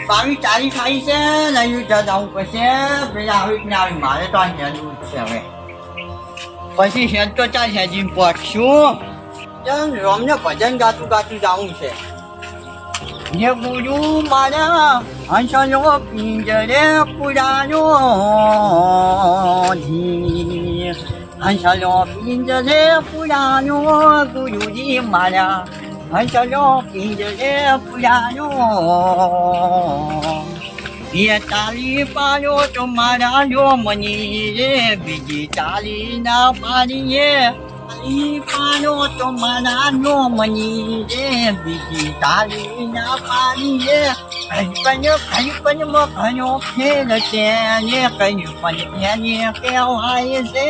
22 તારીખ આવી છે ને અયોધ્યા જવું પડશે. પેલા આવી ને આવી મારે તો આ હેડવું જ છે હવે. પછી હેડ તો ચાલ હેજી પહોંચશું. ચાલ રોમને ભજન ગાતું ગાતું જવું છે. ये गुरु मारा हंसलो पिंजरे पुरानो जी हंसलो पिंजरे पुरानो गुरुजी मारा हंसलो पिंजरे पुरानो ये ताली पारो तो मारा जो मनी रे बीजी ताली ना पारी પાનો તો મારા નો મની રે બીજી તાલી ના પાણી રે કઈ પણ મખણો ફેર છે ને કઈ પણ એને કહેવાય છે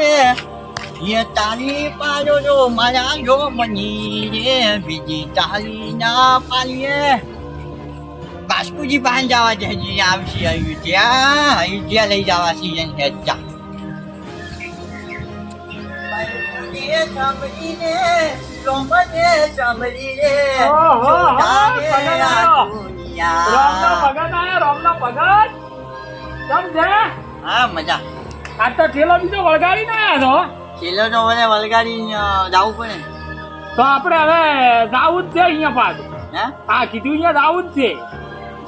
એ તાલી પાડો તો મારા નો મની રે બીજી તાલી ના પાણી બાસ્કુજી પાન જવા છે હજી આવશે અયોધ્યા લઈ જવા સીઝન હેચા સમરી રે રોમને સમરી રે હા મજા આ તો ઠેલો બીજો વળગાડી ના આવ્યો છેલ્લો તો મને વલગાડી જવું પડે તો આપણે હવે જાવું જ છે અહીંયા પાછું હે હા કીધું અહીંયા જાવું જ છે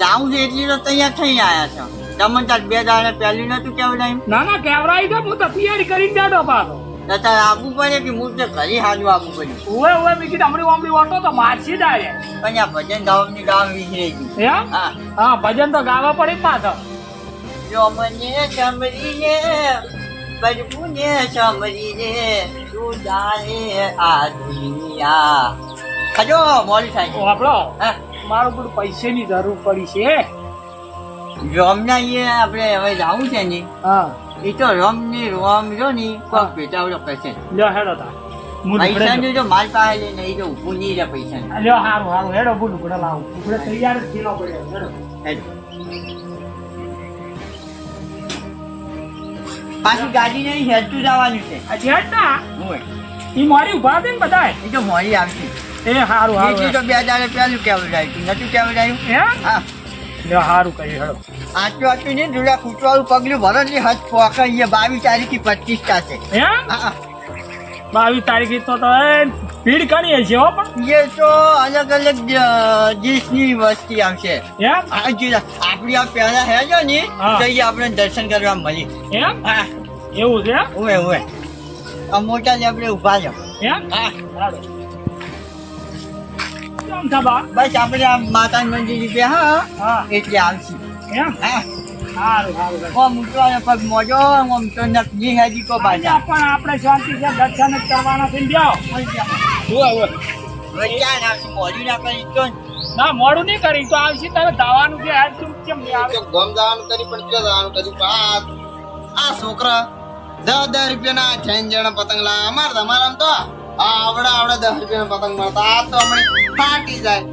જાવું છે એટલી તો તૈયાર થઈને આવ્યા છો તમને તાર 2 દાડા પહેલી નતું કેવડાયું ના ના કેવરાઈ છે હું તો તૈયારી કરીને જાતો પાછો તાર આવવું પડે કે હું તો ઘરે હાજુ આવવું પડ્યું ઓવે ઓવે મેં કીધું હમણાં ઓટો તો મારશી ડાયરે પણ આ ભજન ગાવાની ગામ વિસરી ગયું એમ હા હા ભજન તો ગાવા પડે પાછો જો મને સમરી રે બરફુને સમરી રે તું જાણે આ દુનિયા ખજો મોડી થાય આપણો હા મારું બધું પૈસાની જરૂર પડી છે રોમના અહીંયા આપણે હવે જવું છે ને હા એ તો રોમ જો ને કોક ભેટાવડો કરશે લ્યો હેડો તા પૈસાનું તો માલ પાસે લઈને એ તો ઊભું નહીં રહે પૈસા લ્યો હારું હારું હેડો બોલ ઉકડા લાવું ઉકડે તૈયાર જ થેલો પડ્યો હેડો પાછી ગાડી નહીં હેડતું જવાનું છે આ જેટ ના હોય ઈ મારી ઉભા દે ને બધાય એ તો મોડી આવશે એ હારું હારું તો 2 દાડે પહેલું કેવડાયું નતું કેવડાયું એમ હા લ્યો હારું કહી હેડો આટલું નહીં જોડા ખૂટવાળું પગલું ભરો ને હજ પોકા 22 તારીખ થી 25 થશે એમ હા 22 તારીખે તો ભીડ ઘણી હશે હો પણ એ તો અલગ અલગ દેશની વસ્તી આવશે એમ આપણી આ પહેલા હે જો ને તો એ આપણે દર્શન કરવા મળી એમ હા એવું છે ઓએ ઓએ આ મોટા ને આપણે ઉભા છો એમ હા હારું કેમ થબા બસ આપણે આ માતા મંદિર પે હા હા એટલે આવશે એમ હા હારું હારું ઓમ ઉતવાને પગ મોજો ઓમ તો નકજી હેજી કો બાજા પણ આપણે શાંતિ છે દર્શન જ કરવાના છે જાઓ ઓય વચ્ચા ના મોડી ના કરી તો ના મોડું નહીં કરી તો આવશે તારે દાવાનું છે આજ તું કેમ નહીં આવે ગમ જવાનું કરી પણ ક્યાં જવાનું કર્યું આ છોકરા 10 રૂપિયાના 6 જણા પતંગ લાવે અમારે તમારા તો આવડા 10 રૂપિયાના પતંગ મળતા આ તો હમણાં ફાટી જાય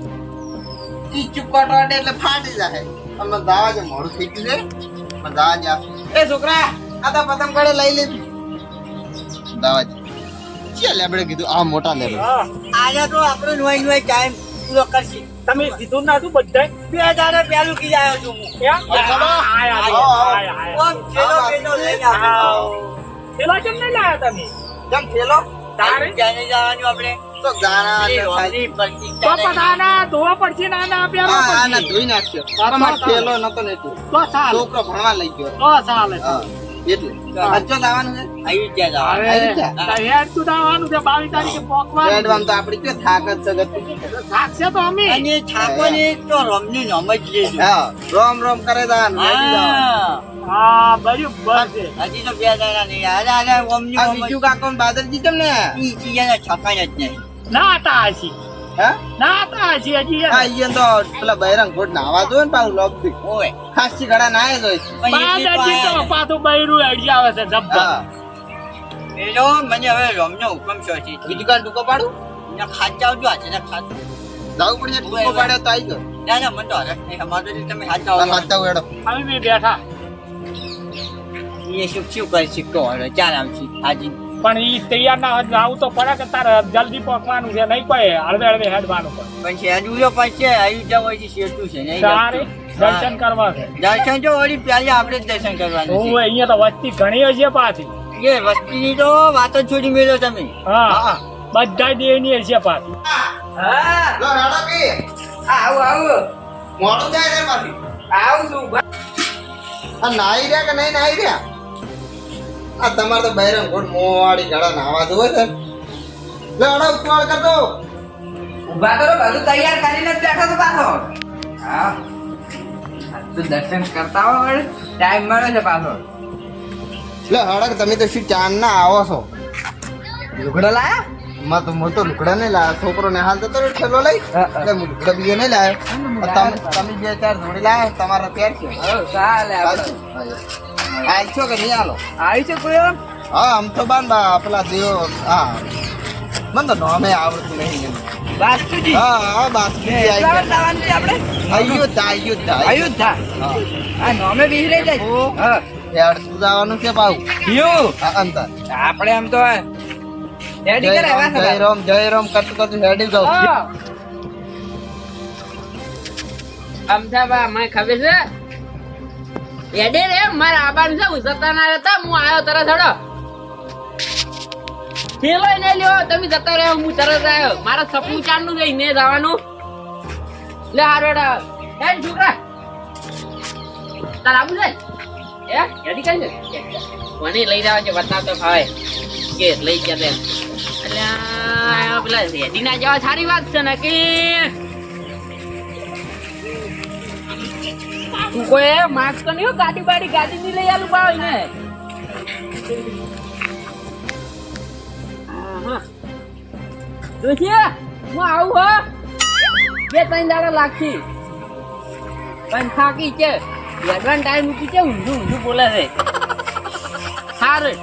ઈ ચુપટ વાટે એટલે ફાટી જાય અમે દાવા જે મોડું થઈ ગયું છે પણ દાવા જા એ છોકરા આ તો પતંગ પડે લઈ લે દાવા છે લેબડે કીધું આ મોટા લેબડે આજે તો આપણો નોઈ નોઈ ટાઈમ પૂરો કરશે તમે કીધું ના તું બધાય 2 દાડા પહેલું કી આવ્યો છું હું એમ આયા ઓમ ચેલો પેલો લઈ આવ્યો પેલા કેમ નહીં લાયા તમે કેમ થેલો તારે ક્યાં જવાનું આપણે તો ગાના રોમની પરથી તો પતાના ધોવા પડશે ના ના પેલા આ ના પડશે ધોઈ નાખ્યો તમાર થેલો નતો લેતો તો ચાલ છોકરો ભણવા લઈ ગયો તો ચાલે હા એટલે અચ્છો દાવાનું છે અયોધ્યા જવાનું હેડ તું દાવાનું છે 22 તારીખે પોકવાનું રેડવામ તો આપડી કે થાક જ સગત થાકશે તો અમે અને ઠાકોરને તો રોમની નામ જ લેજો હા રોમ રોમ કરે દાન હા હા બરાબર છે હજી તો 2 દાડા નહીં આજે ઓમની આ ઓમ બીજું કાકો બાદરજી કેમ ને ઈ ચીજાને છપાય જ નહીં ના તા હશી હે ના તા હશી હજી હા ઈયન તો પેલા બૈરંગ ઘોડ નાવા દો ને પાઉ લોક દી ઓય ખાસી ઘડા નાય જોઈ પણ એટલી તો બાદરજી તો આયા પાછું બૈરું અડી આવે છે જબ્બર હા પેલો મને હવે રોમનો હુકમ છો છે બીજું કા ટૂંકો પાડું ના ખાતા આવજો આજે ના ખાતું જાવું પડશે ટૂંકો પાડ્યો તો આવી ગયો ના ના મને તો હરખ નહીં અમારો તો તમે ખાતા આવજો હાથતા વેડો અમે બી બેઠા એ શું કરી શીખતો હવે ચાલ આવશે હાજી પણ ઈ તૈયાર ના હોય આવું તો પડે કે તારે જલ્દી પકવાનું છે નહીં કોઈ હળવે હળવે હેડવાનું પડે પણ શેડ્યુલો પણ છે અયોધ્યા હોય છે શેઠું છે નહીં તારે દર્શન કરવા છે. દર્શન જો વળી પહેલી આપણે જ દર્શન કરવાનું ઓવે, અહીંયા તો વસ્તી ઘણી હશે પાછી. છે એ વસ્તીની તો વાત જ છોડી મેળો તમે હા બધા દેવની હશે પાછી. લો રાડો કે મોડું થાય ને પાછી આ નાઈ રહ્યા કે નહીં નાઈ રહ્યા? આ તમારે તો બૈરંગ ઘોડ મોવાડી ઘડા નાવા જોવે છે. લે અડો ઉતાવળ કરતો. ઉભા કરો, બધું તૈયાર કરીને જ બેઠો તો પાછો. હા તું દર્શન કરતા હો, ટાઈમ મળે છે પાછો. લે હડક તમે તો શું ચાંદ ના આવો છો? લુગડો લાયા? હું તો લુકડા નહીં લાવ્યો, છોકરો ને હાલ જતો રહ્યો ઠેલો લઈ. એટલે હું લુકડા બીજો નહીં લાવ્યો. તમે બે ચાર જોડી લાવ્યા તમારા પેર છે. ચાલે આપણે. હાલ છો કે નહીં હાલો? આવી છે કોઈ એમ? હા આમ તો બાંધા પેલા દેવો. હા મને તો નામે આવડતું નહીં. બાસ્તુજી. હા બાસ્તુજી આવી ગયા. જવાનું છે આપણે? અયોધ્યા અયોધ્યા. હા નોમે વિસરાઈ જાય. હા યાર શું જવાનું છે પાછું? યો અંતર આપણે એમ તો રેડી કરે હવે જય રામ કરતું કરતું હેડી જાઉં. અમદાવાદ મને ખબર છે એડે રે મારા આબાનું છે ઉસતા ના રહેતા હું આવ્યો તરત હડો થેલો ને લ્યો તમે જતા રહ્યો હું તરત આવ્યો મારા સપનું ચાંદનું જઈને જવાનું લે હારોડા હે છોકરા તાર આબુ છે એ રેડી કરી છે મને લઈ જાવ છે બતાવ તો ભાઈ કે લઈ ગયા તે અલ્યા પેલા રેડી ના જવા સારી વાત છે ને કે તું કોઈ માર્ક્સ તો નહીં ગાડી ની લઈ આલું પાવ ને જોશી હું આવું હો 2-3 દાડા લાગશે પણ થાકી છે એડવાન્સ ટાઈમ મૂકી છે ઊંધું બોલે છે સારું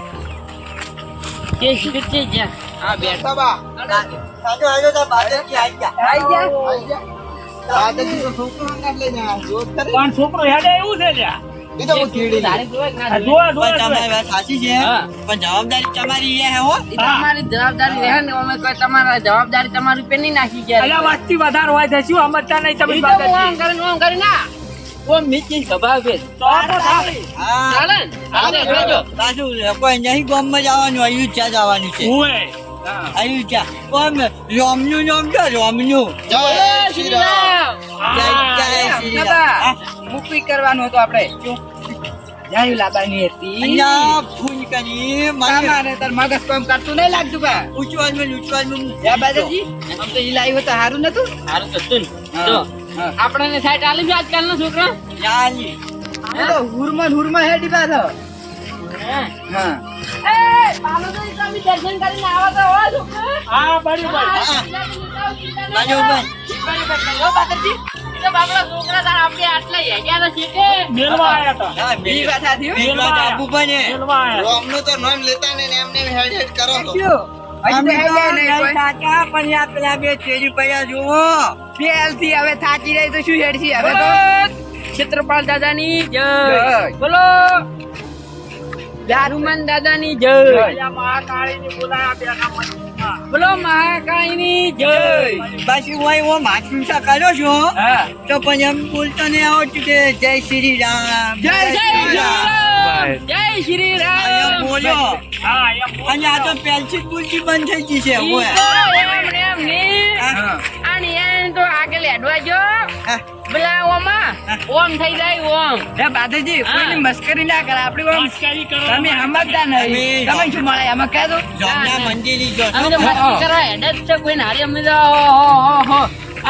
કે શીખ છે જ્યાં હા બેઠા બા સાજો આજો તા બાદરજી આવી ગયા આવી ગયા દાદાજી તો છોકરો હંગાત લઈને આવ્યા. જોત કરી. પણ છોકરો હેડે એવું છે લ્યા. એ તો હું કીડી તારે જોવે કે ના આ જોવે? જોવા પણ જોવા તમારી વાત સાચી છે હા. પણ જવાબદારી તમારી એ હે હો ઈ તમારી જવાબદારી રહે ને અમે કોઈ તમારા જવાબદારી તમારી ઉપર નહીં નાખી ગયા અલ્યા વસ્તી વધારે હોય છે શું સમજતા નહીં તમે ઈ તો હું આમ કરીને ના ઓ મીચી સ્વભાવ છે હા ચાલે ને? ચાલે જોજો પાછું કોઈ નહીં ગામમાં જવાનું અયોધ્યા જવાનું છે અયોધ્યા કોમ રોમનું નામ છે રોમનું જય જય શ્રી શ્રી રામ. રામ જય શ્રી રામ મુકવી કરવાનું હતું આપણે જાયું લાવવાની હતી અહીંયા ફૂલ કરી મને તમારે તાર મગજ કામ કરતું નહીં લાગતું બા ઉચવાનું હે બાદાજી આમ તો ઈ લાવ્યું તો સારું નતું હારું સત્તુન જો આપણને સાઈડ આલી છે આજકાલના છોકરા યાલી આ તો હુરમાં હેડી પાછો હા એ પાલો તો તમે દર્શન કરીને આવો તો હો છોકરા હા બરાબર બાજુ બંધ ઓ બાદરજી તો બાપડા છોકરા તાર આપણે આટલા હેડ્યા છે કે મેલવા આયા હતા હા ઈ વાત સાચી હો. મેલવા જાબુ બને મેલવા આયા રોમનું તો નામ લેતા નહીં ને એમને હેડ હેડ કરો તો. શું? હજી તો અમે હેડ્યા નહીં તો કોઈ. સાચા પણ યા પેલા બે ચેરી પડ્યા જુઓ પહેલથી હવે થાકી રહી તો શું હેડશી હવે તો ક્ષેત્રપાલ દાદાની જય જય. બોલો દારૂમન દાદાની જય અલ્યા મહાકાળીની બોલાયા બેના મનમાં. બોલો મહાકાળીની જય પાછી હું એવો માથું કર્યો છો હા તો પણ એમ બોલતો નહીં આવડતું કે જય શ્રી રામ જય શ્રી રામ જય શ્રી અહીંયા રામ બોલ્યો હા એમ અને આ તો પેલથી જ બોલતી બંધ થઈ ગઈ છે ઈ ઓય. તો એમ નહીં હા. અને એને તો આગળ હેડવા જો હા. પેલા ઓમાં ઓમ થઈ જાય ઓમ હે બાદાજી કોઈની મસ્કરી ના કરે આપણી ઓમ મસ્કરી કરો તમે સમજતા નહીં તમે શું મળે એમાં કહે દો જોમના મંદિરે જો અમે તો મસ્તી કરવા હેડે જ છે કોઈ નારી અમે તો હો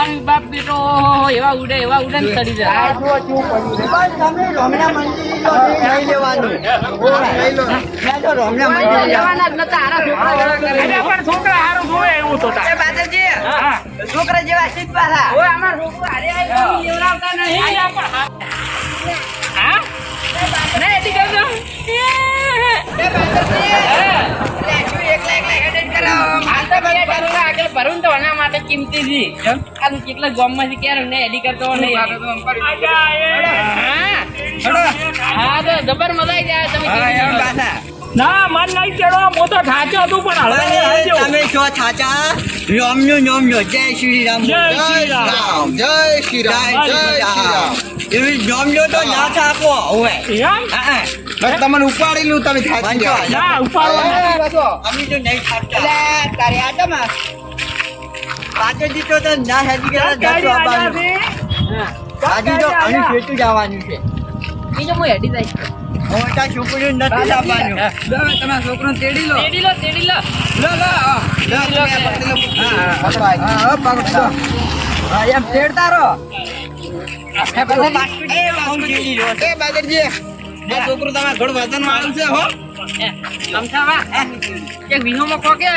અને બાપ બેટો હો એવા ઉડે ને ચડી જાય પણ તમે રોમના મંદિરે જો નહીં લેવાનું નહીં લો મેં તો રોમના મંદિરે જવાના જ નતા હારા છોકરા જેવા કરે અલ્યા પણ છોકરા હારું જોવે એવું તો એ તાર. બાદાજી હા છોકરા જેવા શીખ પાછા ઓય અમાર છોકરા હારે આવી એવડાવતા નહીં હા ને એટી કરજો એ બાદાજી એટલે શું એકલા હેડેડ કરાવો આ તો બે ડરવા આગળ ભરું તો એના માટે કિંમતી છે આ તો કેટલા ગામમાંથી ક્યારે ને એડી કરતો નહીં આજા એ. હા તો જબર મજા આવી જાય તમે હા એમ કીધું. પાછા ના મન નહીં ચડો હું તો થાચો હતું પણ હવે અરે, આવજો. તમે છો છાચા રોમનું નામ લો જય શ્રી રામ જય જય શ્રી રામ જય શ્રી રામ જય શ્રી રામ એવી જમજો તો ના થાકો હવે એમ? હા બસ તમને ઉપાડી લઉં તમે થાકી વાંચો. જાઓ. ના, ઉપાડવા. અમે તો નહીં થાકતા એટલે તારે આટામાં પાછળ જીતો તો ના હેડી ગયા ગાડી જાતો આવ્યા આવવાનું. છે. આજે તો ઘણું શેઠું જવાનું છે બીજો હું હેડી જાય હવે ત્યાં છોકરીઓ નથી લાવવાનું લો, તમારા છોકરોને તેડી લો તેડી લો તેડી લો લો લો હા, લો, તમે આ પકડી લો. પકડો આ. હા, પકડો. હા, એમ તેડતા રહો એ બાજુજી, એ બાદરજી, આ છોકરો તમારે ઘણું વજન વાળું છે હો. લમસાવા એક વિહોમાં કોકે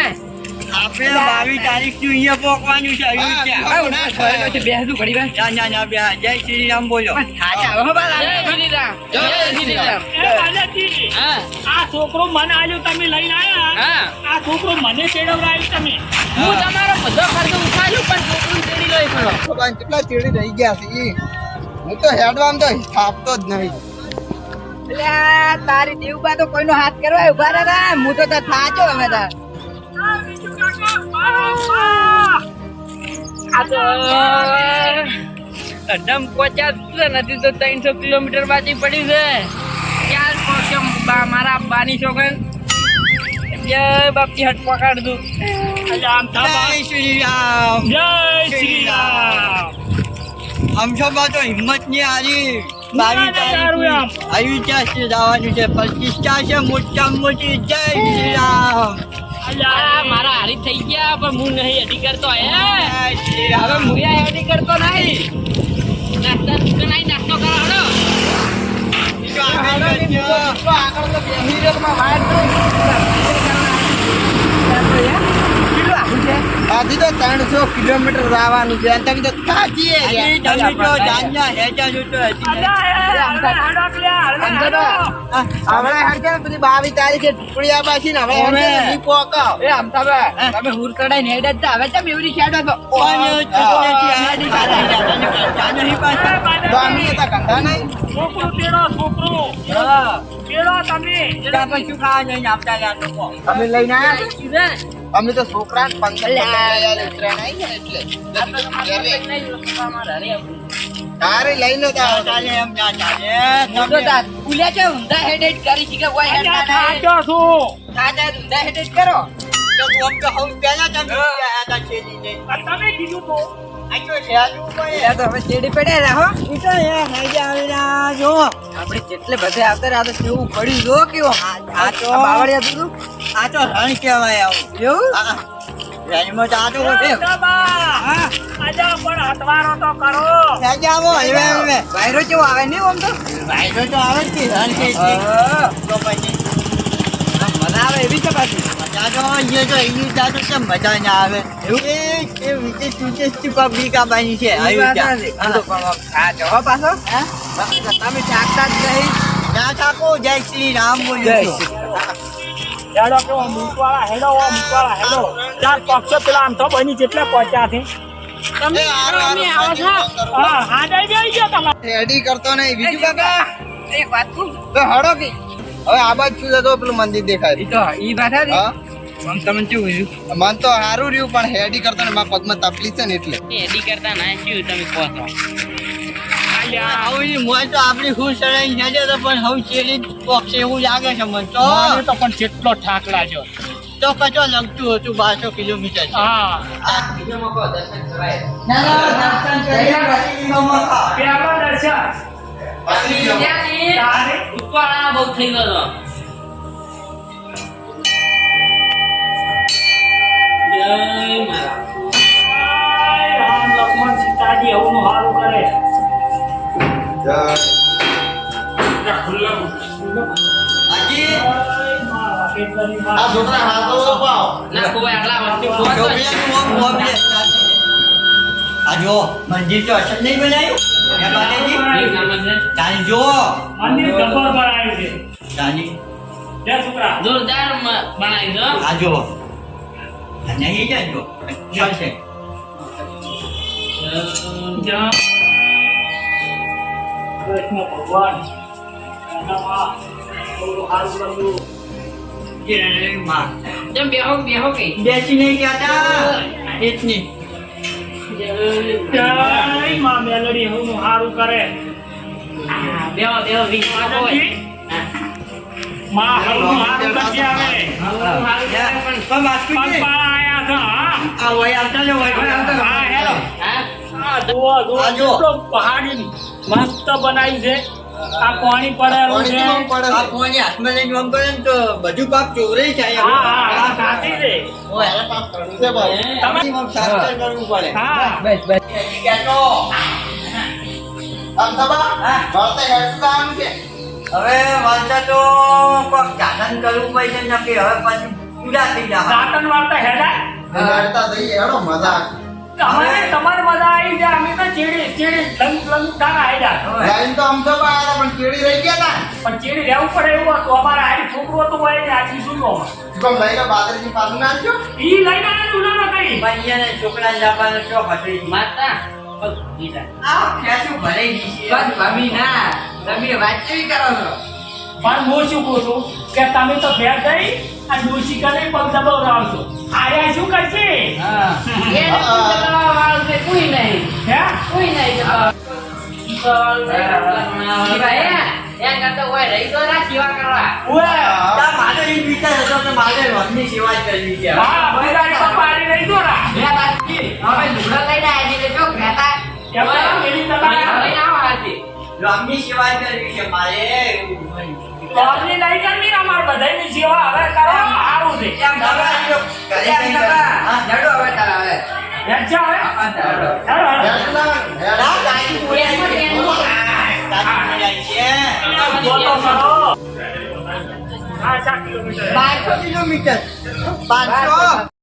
આપણે 22 તારીખનું અહીંયા પહોંચવાનું છે અયોધ્યા. હા, ના થાય. બેસું ઘડી વાર ના ના ના બે જય શ્રી રામ બોલો થાચા હો બાલા. જય શ્રીરામ જય શ્રીરામ એ બાલાજી, હા આ છોકરો મને આલ્યો તમે લઈને આયા. હા આ છોકરો મને તેડવરાયો તમે. હું તમારો બધો ખર્ચો ઉઠાવ્યો પણ છોકરું તેડી લો એકલો છોકરાને કેટલા ચીડી રહી ગયા છે ઈ. હું તો હેડવામાં તો થાપતો જ નહીં. એટલે આ તારી દેવબા તો કોઈનો હાથ કરવા ઉભા રહ્યા હું તો થાચો હવે તાર અડમ પહોંચ્યા નથી તો 300 કિલોમીટર બાકી પડી છે ક્યાં પહોંચ્યો મારા બાની છોકરા જય બાપજી હટ પકડ દઉં એટલે આમ થાપા. જય શ્રી રામ જય શ્રી રામ. આમ સભા તો હિંમત ની હારી ના, ના, તારું આમ. અયોધ્યા છે જવાનું છે પ્રતિષ્ઠા છે મોટામાં મોટી જય શ્રી રામ આ મારા હારી થઈ ગયા પણ હું નહીં હેડી કરતો હે જય શ્રી હવે રામ મુયા હેડી કરતો નહીં નાસ્તા નહીં નાસ્તો કરો હડો બીજો આગળ કરજો. આગળ તો બેસી રહ્યો તમારે વાળ નહીં. હજી તો 300 કિલોમીટર જવાનું છે અને તમે તો થાકીએ આજે ગયા. તમે તો જાણ્યા હેજા જોતો હતી. અલા, એ, હળવે હળો પેલા, હળવે હળો. હમણાં હરકે ને પેલી 22 તારીખે ઢુકડી આવવા છે ને હવે હરકે ને ઈ પોકાવ. એ અમતાભાઈ તમે હુર ચડાઈને હેડે જ તા. હવે ચમ એવડી ખેડો છો પણ છોકરેથી હારી કાઢી જાતા નહીં પાછા. એ બાલાજી, તો અમે હતા કંઠા નહીં. છોકરો તેડો, છોકરો. હા. તેડો તમે. ત્યાં પછી શું ખાવા જઈને આપતા રહ્યા લોકો? અમે લઈને આવ્યા છે. અમે તો છોકરાને 15 ઉતરાણ આવી ને એટલે તારે લઈને તો આવો. ચાલે એમ ના ચાલે. હું તો તમે- તાર ઉલ્યા છે ઊંધા હેડે જ કરી છે કે કોઈ હેડતા અલ્યા, નહીં થાચો છું. સાચા ઊંધા હેડે જ કરો તો તું આમ તો હવે પહેલા તમે ગયા હતા છેલ્લીને. આ તમે કીધું તો. આ તો હેરવું પડે. એટલે તો હવે ચેડી પડ્યા રહ્યા હો ઈ તો હે, હેજા આવેલા જો. આપણે જેટલે બધે આવતા રહ્યા તો કેવું પડ્યું જો કેવો આ તો- બાવળિયા તું આ તો રણ કહેવાય આવું. એવું હા. રણમાં તો આ તો એ, બાબા, હા. આજા પણ હટવારો તો કરો. હેજા આવો, હવે હવે. વાયરો કેવો આવે નહીં આમ તો વાયરો તો આવે જ છે, રણ છે એટલે. તો પછી મજા આવે એવી છે પાછી મજા તો જે તો એની સાથે કેમ મજા ના આવે એ વિશેષ પબ્લિક આવવાની છે એ વાત અયોધ્યા. નથી. હું તો પણ આમ થાચો હો પાછો હા? તમે થાકતા જ નહીં ના થાકો, જય શ્રી રામ બોલ્યો જય છું. હેડો કેવો મૂકવાળા, હેડો, ઓ મૂકવાળા, હેડો. ચાર પક્ષો પેલા આમ તો બની જેટલા પહોંચ્યા છે. તમે એ હારું, હારું, તમે આવો છો હા, હા, જઈ બેસી ગયા તમારે. રેડી કરતો નહીં બીજું કાકા એક વાત કહું તો હળો કે હવે આ બાજુ શું જતો પેલું મંદિર દેખાય ઈ તો ઈ વાત હતી હા આમ તમને કેવું રહ્યું મન તો સારું રહ્યું પણ હેડી કરતો ને મારા પગમાં તકલીફ છે ને એટલે હેડી કરતા ના શું તમે કહો છો અલ્યા, હવે મોય તો આપણી ખુશ રહી નજર તો પણ હવે ચેલી પક્ષ એવું લાગે છે મને તો મને તો પણ કેટલો થાક લાગ્યો. તો કચો લગતું હતું 1200 કિલોમીટર છે. હા, ના, દર્શન કરી પેલા દર્શન. તારે ઉપાડા બહુ થઈ ગયો જય મારા જય રામ લક્ષ્મણ સીતાજી હવનું હારું કરે. હાજી, જય મા વાકેશ્વરી મા. આ છોકરા હાથો પાવ ના કોઈ આટલા વર્ષથી ફોન તો છોકરીઓનું ઓમ લે. આ જો મંદિર તો અસલ નહીં બનાવ્યું હે બાલાજી? એક નંબર છે તાની જો મંદિર જબર બનાવ્યું છે. તાની જય છોકરા. જોરદાર બનાવી દો આ જો આ નહીં જાણજો ચાલશે. જય કૃષ્ણ ભગવાન. રામા, હવનું હારું કર્યું. જય માં. જેમ બેહો બેહો કઈ બેસી નહીં ગયા એટલી જય માં મેલડી હવનું હારું કરે. બેહો બેહો વીસ આનંદજી, માં હારું હારું કરજે હવે. પગપાળા આયા છે, હા? આ વય આવતા જો વય આવતા હા, હેલો. હા આ જુઓ, જુઓ, આ જુઓ. કેટલો પહાડી મસ્ત બનાવી છે. આ પાણી પડેલું છે. પાણી કેમ પડે આ છે? કોની હાથમાં લઈને આમ કરે ને તો બધું પાક ચોરાઈ જાય હા, હા, હા, સાચી છે. મારે પાપ કરવું છે ભાઈ. તમે આમ શાસ્ત્ર કરવું પડે હા, બસ બસ કેતો આમ થવા? વળતે હેઠું જવાનું છે. હવે વાંચા તો કોક સાધન કરવું પડશે ને કે હવે પછી પૂરા થઈ જાય દાંતણ વાળતા હેડા. લડતા જઈએ, હેડો મજા. અમારે તમારે મજા આવી જાય. અમે તો ચીડી ચીડી લંગ લંગ તારા આવી જાય. લાઈન તો આમ થવા આયા હતા, પણ કેળી રહી ગયા હતા. પણ ચીડી રહેવું પડે એવું હતું. અમારે આડી છોકરો હતું હોય ને આજી શું લો. ગમ લઈને બાદરજી પાછું નાખજો. ઈ લઈને આયા ઉનાળો કઈ. પણ એને છોકરાને જવાનો શોખ હતો ઈ. માતા આ ખેંચું ભરાઈ ગઈ છે બસ ભાભી ના તમે વાત કેવી કરો છો પણ હું શું કહું છું કે તમે તો ઘેર જઈ અને ડોશી કરે પગ દબાવડાવશો. આયા શું કરશે? હા એ દબાવવા વાળું છે કોઈ નહીં હે? કોઈ નહીં દબાવવા એમ કરતો હોય રહી તો ના સેવા કરવા ઉએ. તા મારે ઈ વિચાર હતો કે મારે રોજની સેવા જ કરવી છે હા, બિલાડી તો પાડી રહી તો રા. બે વાત કી હવે ઢુકડા લઈને આવી એટલે જો કહેતા એમ તો પેલી દબાયા. લઈને આવો હાથી રોજની સેવા જ કરવી છે મારે લોબની નહીં કરવી ને અમારે બધાયની સેવા હવે કરવા સારું છે. એમ તમે ઘરે એમ જઈને તમે હા. જડો હવે તારા હવે હેડ છે હવે? આ જડો હેડો, હેડો. હેડ ના, હેડ. ના ગાડી બોલાવી છે એમ ગાડી બોલાવી છે જોતો કરો. હા, 7 કિલોમીટર. 500 કિલોમીટર 500